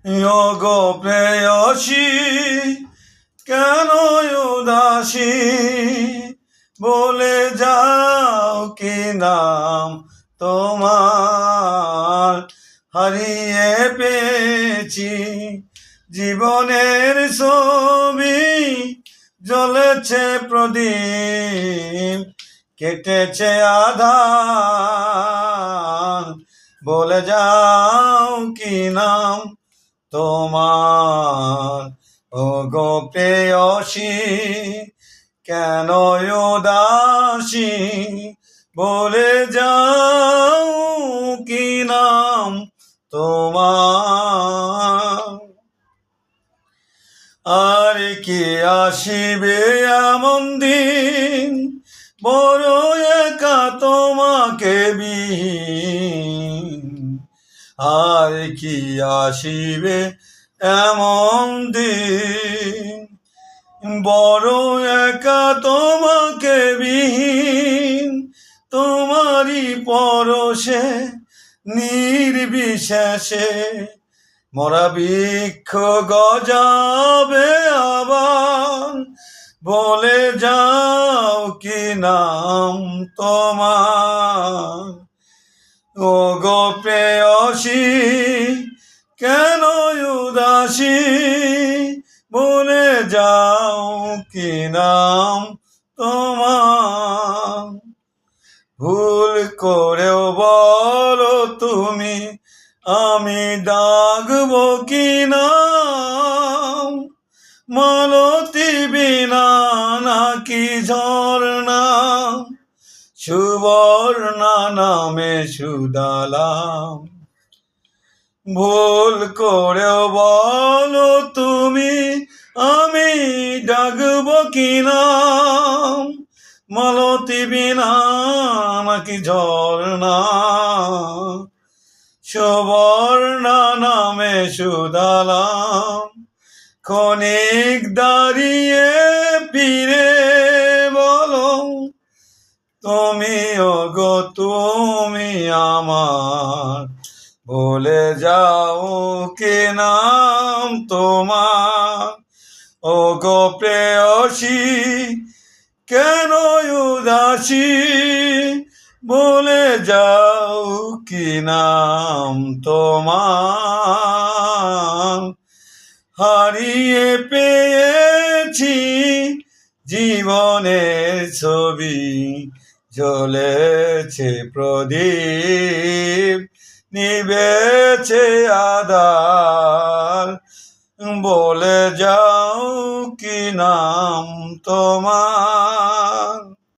গো প্রেয়সী কেন উদাসী বলে যাও কি নাম তোমার হারিয়ে পেয়েছি জীবনের ছবি জ্বলেছে প্রদীপ কেটেছে আধার বলে যাও কি নাম তোমার ও গো প্রেয়সী কেন উদাসী বলে যাও কি নাম তোমার আর কি আসিবে এমন দিন বড় একা তোমাকে বিহীন আর কি আসিবে এমন দিন বড় একা তোমাকে বিহীন তোমারই পরশে নির্বিশেষে মরা বৃক্ষ গজাবে আবার বলে যাও কি নাম তোমার ও গো প্রেয়সী কেন উদাসী বলে যাও কি নাম তোমার ভুল করেও বলো তুমি আমি ডাকব কি নাম মালতী বিনা নাকি ঝর্ণা সুবর্ণা নামে সুদালাম ভুল করেও বলো তুমি আমি ডাকব কি নাম মালতী বিনা নাকি ঝর্ণা সুবর্ণা নামে সুদালাম ক্ষণিক দাঁড়িয়ে ফিরে বলো তুমি ওগো তুমি আমার বলে যাও কি নাম তোমার ওগো প্রেয়সী কেন উদাসী বলে যাও কি নাম তোমার হারিয়ে পেয়েছি জীবনের ছবি জ্বলেছে প্রদীপ নিবেছে আধার বলে যাও কি নাম তোমার।